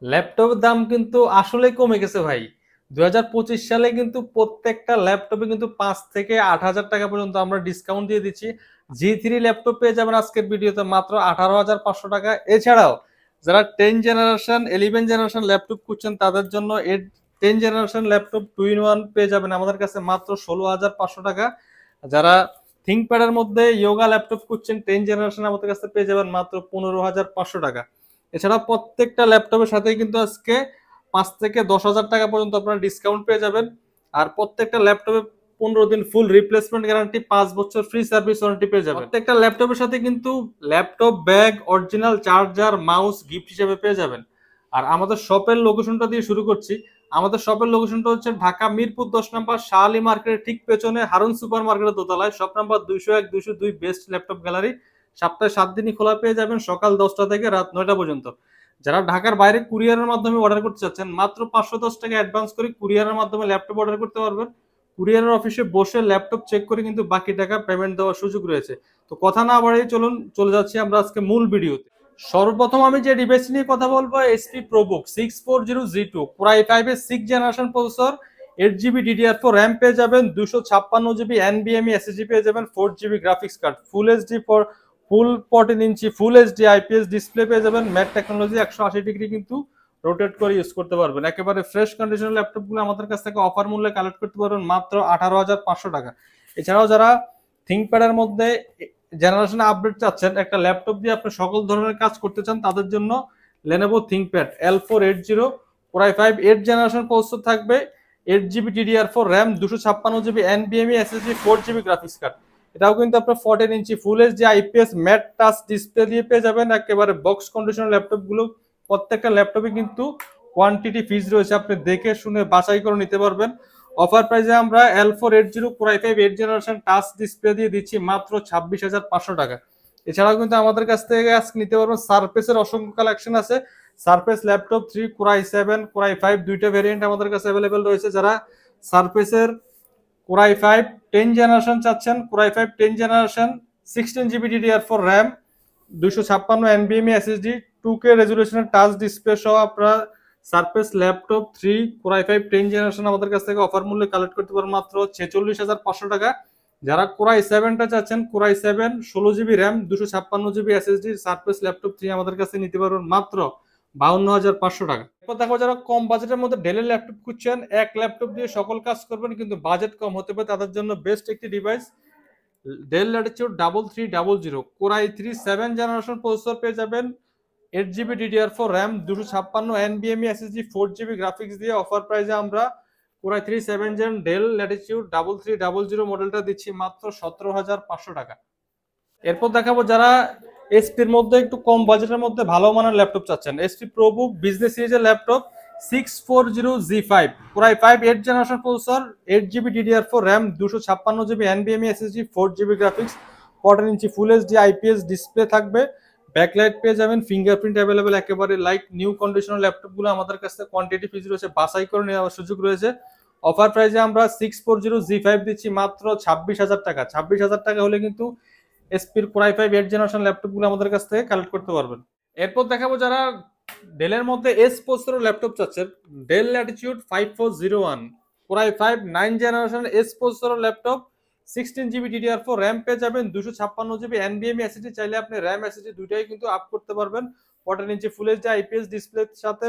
ল্যাপটপের দাম কিন্তু আসলেই কমে গেছে ভাই। 2025 সালে কিন্তু প্রত্যেকটা ল্যাপটপে কিন্তু 5 থেকে 8 হাজার টাকা পর্যন্ত আমরা ডিসকাউন্ট দিয়ে দিচ্ছি। জি3 ল্যাপটপ পেয়ে যাবেন আজকের ভিডিওতে মাত্র 18,500 টাকা। এছাড়াও যারা 10 জেনারেশন 11 জেনারেশন ল্যাপটপ খুঁজছেন তাদের জন্য 10 জেনারেশন ল্যাপটপ 2 in 1 পেয়ে যাবেন আমাদের কাছে মাত্র 16,500 টাকা। যারা থিঙ্কপ্যাডের মধ্যে ইয়োগা ল্যাপটপ খুঁজছেন 10 জেনারেশন আমাদের কাছে পেয়ে যাবেন মাত্র 15,500 টাকা। এছাড়া প্রত্যেকটা ল্যাপটপের সাথেই কিন্তু আজকে 5 থেকে 10 হাজার টাকা পর্যন্ত আপনারা ডিসকাউন্ট পেয়ে যাবেন। আর প্রত্যেকটা ল্যাপটপে 15 দিন ফুল রিপ্লেসমেন্ট গ্যারান্টি, 5 বছর ফ্রি সার্ভিস ওয়ারেন্টি পেয়ে যাবেন। প্রত্যেকটা ল্যাপটপের সাথে কিন্তু laptop bag, original charger, mouse gift হিসেবে পেয়ে যাবেন। আর আমাদের শপের লোকেশনটা দিয়ে শুরু করছি। আমাদের শপের লোকেশনটা হচ্ছে ঢাকা মিরপুর 10 নম্বর শাহালি মার্কেটের ঠিক পেছনে হারুন সুপার মার্কেটের দোতলায়, shop number 201 202 best laptop gallery. সপ্তাহে 7 দিনই খোলা পেয়ে যাবেন সকাল 10টা থেকে রাত 9টা পর্যন্ত। যারা ঢাকার বাইরে কুরিয়ারের মাধ্যমে অর্ডার করতে চাচ্ছেন মাত্র 510 টাকা অ্যাডভান্স করে কুরিয়ারের মাধ্যমে ল্যাপটপ অর্ডার করতে পারবেন। কুরিয়ারের অফিসে বসে ল্যাপটপ চেক করে কিন্তু বাকি টাকা পেমেন্ট দেওয়ার সুযোগ রয়েছে। তো কথা না বাড়িয়ে চলুন চলে যাচ্ছি আমরা আজকে মূল ভিডিওতে। সর্বপ্রথম আমি যে ডিভাইস নিয়ে কথা বলবো SP ProBook 640G2 Core i5 এর 6 generation processor, 8 GB DDR4 RAM পেয়ে যাবেন, 256 GB NVMe SSD পেয়ে যাবেন, 4 GB graphics card, full HD for full 14 inch full HD IPS display পেয়ে যাবেন, ম্যাট টেকনোলজি 180 ডিগ্রি কিন্তু রোটেট করে ইউজ করতে পারবেন। একেবারে ফ্রেশ কন্ডিশনের ল্যাপটপগুলো আমাদের কাছ থেকে অফার মূল্যে কালেক্ট করতে পারবেন মাত্র 18,500 টাকা। এছাড়াও যারা থিঙ্কপ্যাডের মধ্যে জেনারেশন আপডেট চাচ্ছেন, একটা ল্যাপটপ দিয়ে আপনি সকল ধরনের কাজ করতে চান, তাদের জন্য Lenovo ThinkPad L480 Core i5 8 generation processor থাকবে, 8 GB DDR4 RAM, 256 GB NVMe SSD, 4 GB graphics card. এটাও কিন্তু আপনার 14 inch full HD IPS matte touch display দিয়ে পেয়ে যাবেন। একেবারে বক্স কন্ডিশনের ল্যাপটপ গুলো প্রত্যেকটা ল্যাপটপে কিন্তু কোয়ান্টিটি ফিজ রয়েছে, আপনি দেখে শুনে বাছাই করে নিতে পারবেন। অফার প্রাইসে আমরা L480 Core i5 8 generation touch display দিয়ে দিচ্ছি মাত্র 26,500 টাকা। এছাড়াও কিন্তু আমাদের কাছ থেকে আজকে নিতে পারবেন সারফেসের অসংখ্য কালেকশন আছে। Surface laptop 3 Core i7 Core i5 দুইটা ভেরিয়েন্ট আমাদের কাছে অ্যাভেলেবেল রয়েছে। যারা সারফেসের Core i5 10 জেনারেশন চাচ্ছেন, Core i5 10 generation 16 GB DDR4 RAM, 256 NVMe SSD, 2K রেজুলেশনের টাচ ডিসপ্লে সহ আপনারা surface laptop 3 Core i5 10 generation আমাদের কাছ থেকে অফার মূল্যে কালেক্ট করতে পারেন মাত্র 46,500 টাকা। যারা Core i7টা চাচ্ছেন, Core i7 16 GB RAM, 256 GB SSD surface laptop 3 আমাদের কাছে নিতে পারবেন মাত্র 52,500 টাকা। এরপর দেখো যারা কম বাজেটের মধ্যে ডেলের ল্যাপটপ খুঁজছেন, এক ল্যাপটপ দিয়ে সকল কাজ করবেন কিন্তু বাজেট কম হতে পারে, তাদের জন্য বেস্ট একটি device del Latitude 3300 Core i3 7 generation processor পেয়ে যাবেন, 8 GB DDR4 RAM, 256 NVMe SSD, 4 GB graphics দিয়ে অফার প্রাইসে আমরা Core i3 7 gen del Latitude 3300 মডেলটা দিচ্ছি মাত্র 17,500 টাকা। এরপর দেখাবো যারা এসপির মধ্যে একটু কম বাজেটের মধ্যে ভালো মানের ল্যাপটপ চাচ্ছেন, এসপি প্রোবুক বিজনেস সিরিজের laptop 640G5 Core i5 8 generation processor, 8 GB DDR4 RAM, 256 GB NVMe SSD, 4 GB graphics, 14 inch full HD IPS display থাকবে, ব্যাকলাইট পেয়ে যাবেন, ফিঙ্গারপ্রিন্ট অ্যাভেলেবেল। একেবারে লাইক নিউ কন্ডিশনাল ল্যাপটপগুলো আমাদের কাছে কোয়ান্টিটি ফিজ রয়েছে, বাছাই করে নেওয়ার সুযোগ রয়েছে। অফার প্রাইসে আমরা 640G5 দিচ্ছি মাত্র 26,000 টাকা। 26,000 টাকা হলে কিন্তু এসপির Core i5 8 জেনারেশন ল্যাপটপগুলো আমাদের কাছ থেকে কালেক্ট করতে পারবেন। এরপর দেখাবো যারা ডেলের মধ্যে এস প্রসেসরের ল্যাপটপ চাচ্ছেন, del Latitude 5401 Core i5 9 generation S প্রসেসরের ল্যাপটপ, 16 GB DDR4 র্যাম পেয়ে যাবেন, 256 GB NVMe SSD, চাইলে আপনি র্যাম SSD দুইটাই কিন্তু আপ করতে পারবেন। 14 ইঞ্চি ফুল এইচডি আইপিএস ডিসপ্লের সাথে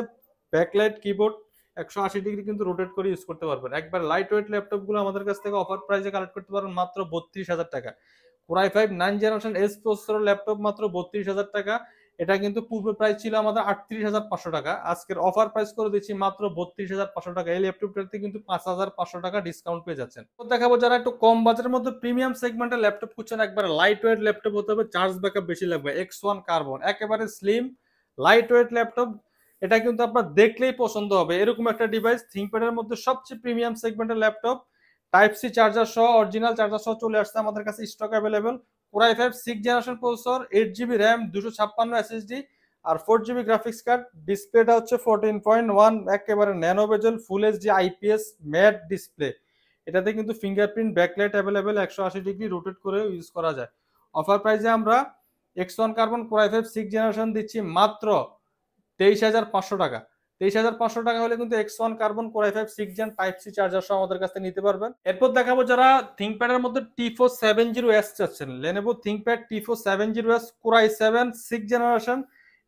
ব্যাকলাইট কিবোর্ড 180 ডিগ্রি কিন্তু রোটেট করে ইউজ করতে পারবেন। একবার লাইট ওয়েট ল্যাপটপগুলো আমাদের কাছ থেকে অফার প্রাইসে কালেক্ট করতে পারবেন মাত্র 32,000 টাকা। Core i5 9 জেনারেশন এস প্রসেসরের ল্যাপটপ মাত্র 32,000 টাকা। এটা কিন্তু পূর্বে প্রাইস ছিল আমাদের 38,500 টাকা, আজকের অফার প্রাইস করে দিচ্ছি মাত্র 32,500 টাকা। এই ল্যাপটপটাতে কিন্তু 5,500 টাকা ডিসকাউন্ট পেয়ে যাচ্ছেন। তো দেখাবো যারা একটু কম বাজেটের মধ্যে প্রিমিয়াম সেগমেন্টের ল্যাপটপ খুঁজছেন, একবারে লাইট ওয়েট ল্যাপটপ হতে হবে, চার্জ ব্যাকআপ বেশি লাগবে, X1 কার্বন একেবারে স্লিম লাইট ওয়েট ল্যাপটপ। এটা কিন্তু আপনার দেখলেই পছন্দ হবে, এরকম একটা ডিভাইস থিঙ্কপ্যাডের মধ্যে সবচেয়ে প্রিমিয়াম সেগমেন্টের ল্যাপটপ। টাইপ সি চার্জার সহ অরিজিনাল চার্জার সহ চলে আসছে আমাদের কাছে stock available. Core i5 6 generation processor, 8 GB RAM, 256 SSD আর 4 GB গ্রাফিক্স কার্ড। ডিসপ্লেটা হচ্ছে 14.1, একেবারে ন্যানো বেজেল ফুল এইচডি আইপিএস ম্যাট ডিসপ্লে। এটাতে কিন্তু fingerprint backlight available, 180 degree rotate করে ইউজ করা যায়। অফার প্রাইসে আমরা X1 carbon Core i5 6 generation দিচ্ছি মাত্র 23,500 টাকা। 23,500 টাকা হলে কিন্তু X1 carbon core i5 6 gen type C charger সহ আমাদের কাছে নিতে পারবেন। এরপর দেখাবো যারা থিংকপ্যাডের মধ্যে T470S চাচ্ছেন, Lenovo ThinkPad T470S core i7 6 generation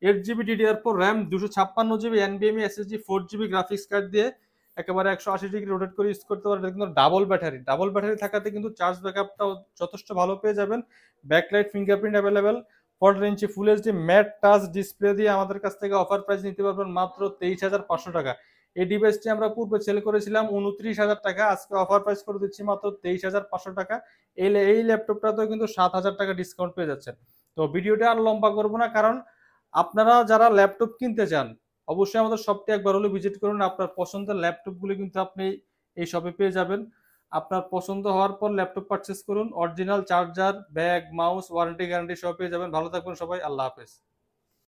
8GB DDR4 RAM 256GB NVMe SSD 4GB graphics card দিয়ে একেবারে 180 ডিগ্রি রোটেট করে ইউজ করতে পারবেন। কিন্তু ডাবল ব্যাটারি থাকাতে কিন্তু চার্জ ব্যাকআপটাও যথেষ্ট ভালো পেয়ে যাবেন। Backlight fingerprint available, 14 inch full HD matte touch display দিয়ে আমাদের কাছ থেকে অফার প্রাইস নিতে পারবেন মাত্র 23,500 টাকা। এই ডিভাইসটি আমরা পূর্বে সেল করেছিলাম 29,000 টাকা, আজকে অফার প্রাইস করে দিচ্ছি মাত্র 23,500 টাকা। এই ল্যাপটপটাতেও কিন্তু 7,000 টাকা ডিসকাউন্ট পেয়ে যাচ্ছেন। তো ভিডিওটা আর লম্বা করবো না, কারণ আপনারা যারা ল্যাপটপ কিনতে চান অবশ্যই আমাদের শপটি একবার হলে ভিজিট করুন। আপনার পছন্দের ল্যাপটপগুলো কিন্তু আপনি এই শপে পেয়ে যাবেন। আপনার পছন্দ হওয়ার পর ল্যাপটপ পারচেস করুন। Original charger, bag, mouse, warranty guarantee সব পেয়ে যাবেন। ভালো থাকবেন সবাই, আল্লাহ হাফেজ।